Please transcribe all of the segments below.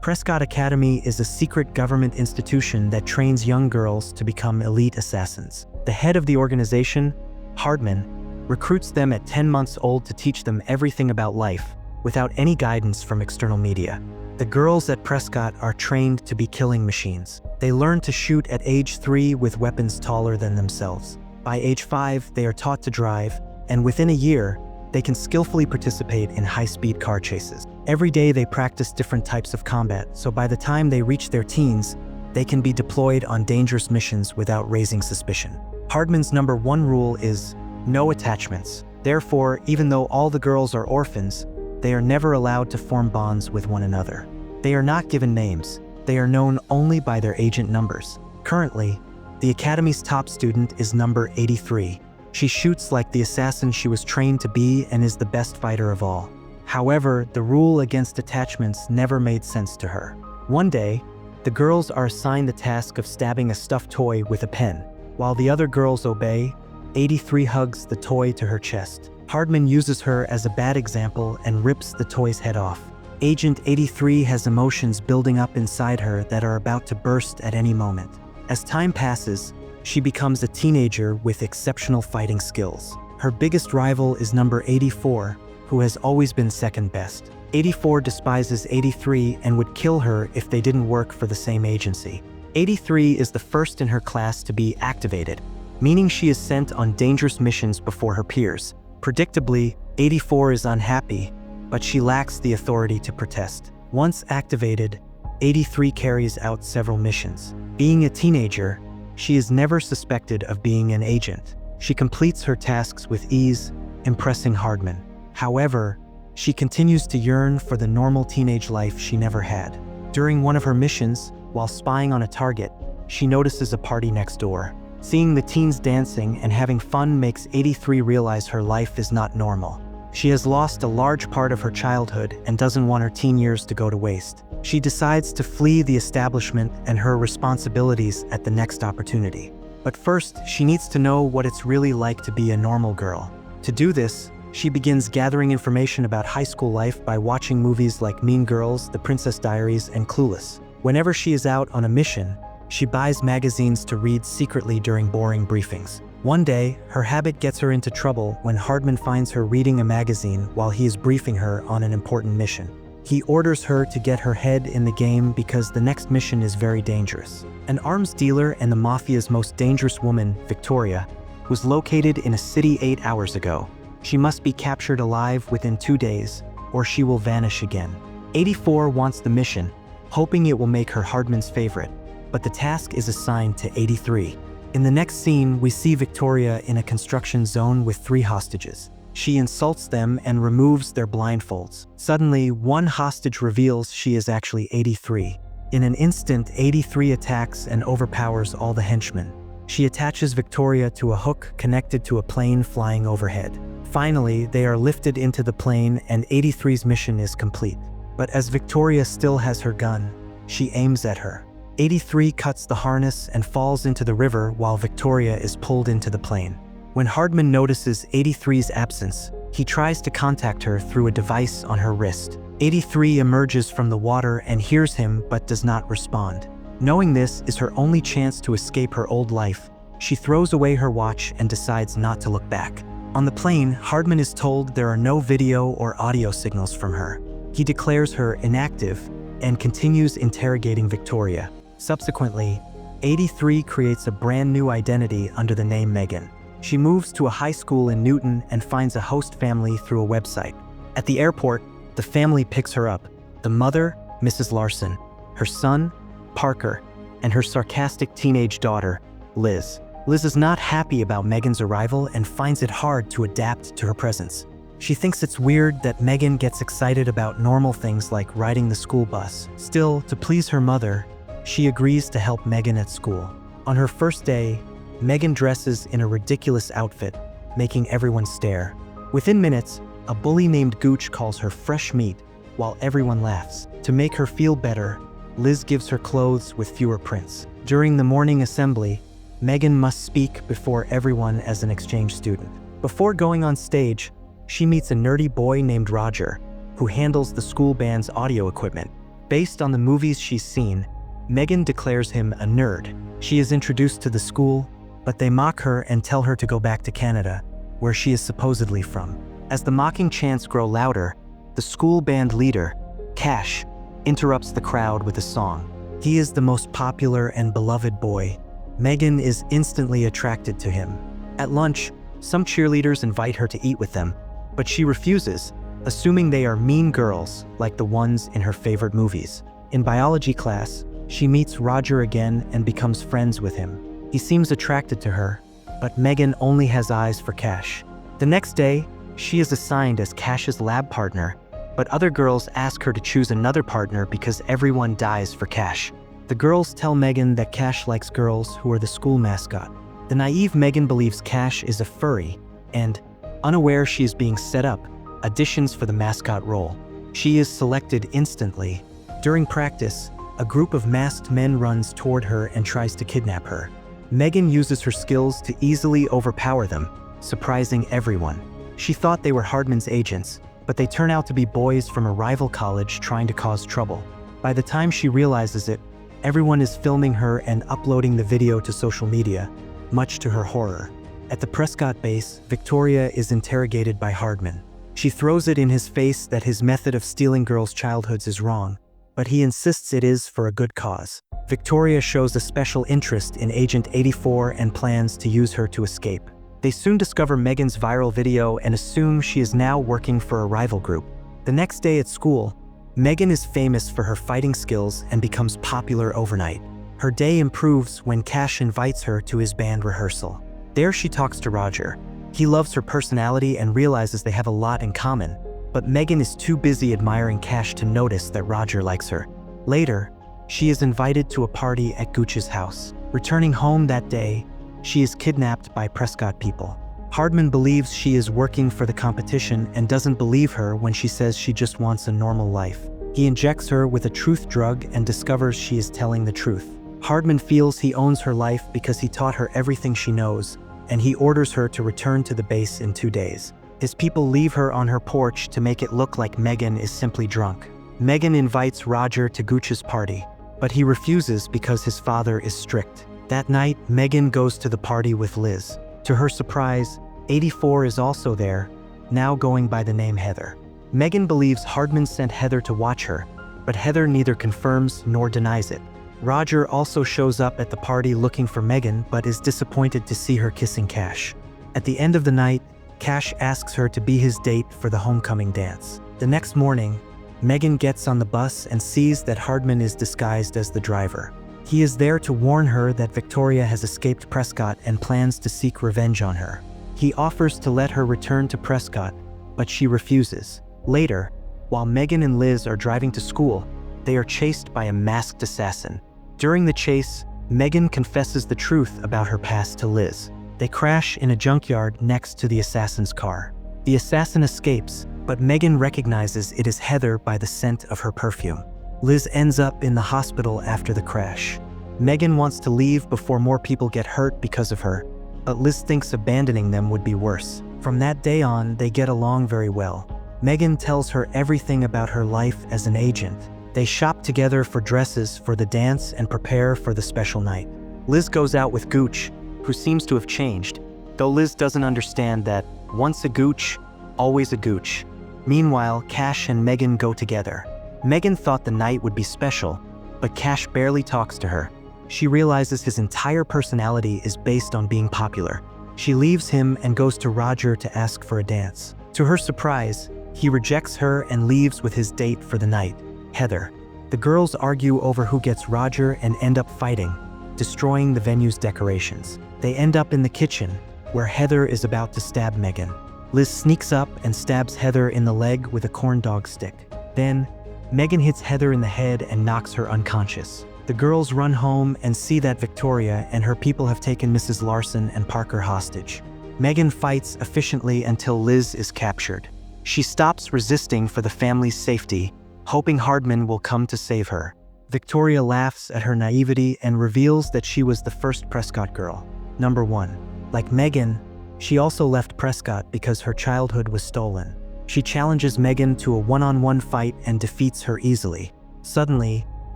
Prescott Academy is a secret government institution that trains young girls to become elite assassins. The head of the organization, Hardman, recruits them at 10 months old to teach them everything about life, without any guidance from external media. The girls at Prescott are trained to be killing machines. They learn to shoot at age 3 with weapons taller than themselves. By age 5, they are taught to drive, and within a year, they can skillfully participate in high-speed car chases. Every day they practice different types of combat, so by the time they reach their teens, they can be deployed on dangerous missions without raising suspicion. Hardman's #1 rule is no attachments. Therefore, even though all the girls are orphans, they are never allowed to form bonds with one another. They are not given names. They are known only by their agent numbers. Currently, the Academy's top student is number 83. She shoots like the assassin she was trained to be and is the best fighter of all. However, the rule against attachments never made sense to her. One day, the girls are assigned the task of stabbing a stuffed toy with a pen. While the other girls obey, 83 hugs the toy to her chest. Hardman uses her as a bad example and rips the toy's head off. Agent 83 has emotions building up inside her that are about to burst at any moment. As time passes, she becomes a teenager with exceptional fighting skills. Her biggest rival is number 84, who has always been second best. 84 despises 83 and would kill her if they didn't work for the same agency. 83 is the first in her class to be activated, meaning she is sent on dangerous missions before her peers. Predictably, 84 is unhappy, but she lacks the authority to protest. Once activated, 83 carries out several missions. Being a teenager, she is never suspected of being an agent. She completes her tasks with ease, impressing Hardman. However, she continues to yearn for the normal teenage life she never had. During one of her missions, while spying on a target, she notices a party next door. Seeing the teens dancing and having fun makes 83 realize her life is not normal. She has lost a large part of her childhood and doesn't want her teen years to go to waste. She decides to flee the establishment and her responsibilities at the next opportunity. But first, she needs to know what it's really like to be a normal girl. To do this, she begins gathering information about high school life by watching movies like Mean Girls, The Princess Diaries, and Clueless. Whenever she is out on a mission, she buys magazines to read secretly during boring briefings. One day, her habit gets her into trouble when Hardman finds her reading a magazine while he is briefing her on an important mission. He orders her to get her head in the game because the next mission is very dangerous. An arms dealer and the mafia's most dangerous woman, Victoria, was located in a city 8 hours ago. She must be captured alive within 2 days, or she will vanish again. 84 wants the mission, hoping it will make her Hardman's favorite, but the task is assigned to 83. In the next scene, we see Victoria in a construction zone with 3 hostages. She insults them and removes their blindfolds. Suddenly, one hostage reveals she is actually 83. In an instant, 83 attacks and overpowers all the henchmen. She attaches Victoria to a hook connected to a plane flying overhead. Finally, they are lifted into the plane and 83's mission is complete. But as Victoria still has her gun, she aims at her. 83 cuts the harness and falls into the river while Victoria is pulled into the plane. When Hardman notices 83's absence, he tries to contact her through a device on her wrist. 83 emerges from the water and hears him but does not respond. Knowing this is her only chance to escape her old life, she throws away her watch and decides not to look back. On the plane, Hardman is told there are no video or audio signals from her. He declares her inactive and continues interrogating Victoria. Subsequently, 83 creates a brand new identity under the name Megan. She moves to a high school in Newton and finds a host family through a website. At the airport, the family picks her up. The mother, Mrs. Larson, her son, Parker, and her sarcastic teenage daughter, Liz. Liz is not happy about Megan's arrival and finds it hard to adapt to her presence. She thinks it's weird that Megan gets excited about normal things like riding the school bus. Still, to please her mother, she agrees to help Megan at school. On her first day, Megan dresses in a ridiculous outfit, making everyone stare. Within minutes, a bully named Gooch calls her fresh meat, while everyone laughs. To make her feel better, Liz gives her clothes with fewer prints. During the morning assembly, Megan must speak before everyone as an exchange student. Before going on stage, she meets a nerdy boy named Roger, who handles the school band's audio equipment. Based on the movies she's seen, Megan declares him a nerd. She is introduced to the school, but they mock her and tell her to go back to Canada, where she is supposedly from. As the mocking chants grow louder, the school band leader, Cash, interrupts the crowd with a song. He is the most popular and beloved boy. Megan is instantly attracted to him. At lunch, some cheerleaders invite her to eat with them, but she refuses, assuming they are mean girls like the ones in her favorite movies. In biology class, she meets Roger again and becomes friends with him. He seems attracted to her, but Megan only has eyes for Cash. The next day, she is assigned as Cash's lab partner, but other girls ask her to choose another partner because everyone dies for Cash. The girls tell Megan that Cash likes girls who are the school mascot. The naive Megan believes Cash is a furry, and, unaware she is being set up, auditions for the mascot role. She is selected instantly. During practice, a group of masked men runs toward her and tries to kidnap her. Megan uses her skills to easily overpower them, surprising everyone. She thought they were Hardman's agents, but they turn out to be boys from a rival college trying to cause trouble. By the time she realizes it, everyone is filming her and uploading the video to social media, much to her horror. At the Prescott base, Victoria is interrogated by Hardman. She throws it in his face that his method of stealing girls' childhoods is wrong, but he insists it is for a good cause. Victoria shows a special interest in Agent 84 and plans to use her to escape. They soon discover Megan's viral video and assume she is now working for a rival group. The next day at school, Megan is famous for her fighting skills and becomes popular overnight. Her day improves when Cash invites her to his band rehearsal. There she talks to Roger. He loves her personality and realizes they have a lot in common, but Megan is too busy admiring Cash to notice that Roger likes her. Later, she is invited to a party at Gooch's house. Returning home that day, she is kidnapped by Prescott people. Hardman believes she is working for the competition and doesn't believe her when she says she just wants a normal life. He injects her with a truth drug and discovers she is telling the truth. Hardman feels he owns her life because he taught her everything she knows, and he orders her to return to the base in 2 days. His people leave her on her porch to make it look like Megan is simply drunk. Megan invites Roger to Gooch's party, but he refuses because his father is strict. That night, Megan goes to the party with Liz. To her surprise, 84 is also there, now going by the name Heather. Megan believes Hardman sent Heather to watch her, but Heather neither confirms nor denies it. Roger also shows up at the party looking for Megan, but is disappointed to see her kissing Cash. At the end of the night, Cash asks her to be his date for the homecoming dance. The next morning, Megan gets on the bus and sees that Hardman is disguised as the driver. He is there to warn her that Victoria has escaped Prescott and plans to seek revenge on her. He offers to let her return to Prescott, but she refuses. Later, while Megan and Liz are driving to school, they are chased by a masked assassin. During the chase, Megan confesses the truth about her past to Liz. They crash in a junkyard next to the assassin's car. The assassin escapes, but Megan recognizes it is Heather by the scent of her perfume. Liz ends up in the hospital after the crash. Megan wants to leave before more people get hurt because of her, but Liz thinks abandoning them would be worse. From that day on, they get along very well. Megan tells her everything about her life as an agent. They shop together for dresses for the dance and prepare for the special night. Liz goes out with Gooch, who seems to have changed, though Liz doesn't understand that once a Gooch, always a Gooch. Meanwhile, Cash and Megan go together. Megan thought the night would be special, but Cash barely talks to her. She realizes his entire personality is based on being popular. She leaves him and goes to Roger to ask for a dance. To her surprise, he rejects her and leaves with his date for the night, Heather. The girls argue over who gets Roger and end up fighting, destroying the venue's decorations. They end up in the kitchen, where Heather is about to stab Megan. Liz sneaks up and stabs Heather in the leg with a corn dog stick. Then, Megan hits Heather in the head and knocks her unconscious. The girls run home and see that Victoria and her people have taken Mrs. Larson and Parker hostage. Megan fights efficiently until Liz is captured. She stops resisting for the family's safety, hoping Hardman will come to save her. Victoria laughs at her naivety and reveals that she was the first Prescott girl. Number 1. Like Megan, she also left Prescott because her childhood was stolen. She challenges Megan to a one-on-one fight and defeats her easily. Suddenly,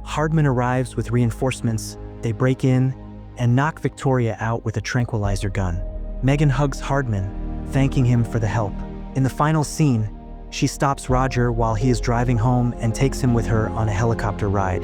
Hardman arrives with reinforcements. They break in and knock Victoria out with a tranquilizer gun. Megan hugs Hardman, thanking him for the help. In the final scene, she stops Roger while he is driving home and takes him with her on a helicopter ride.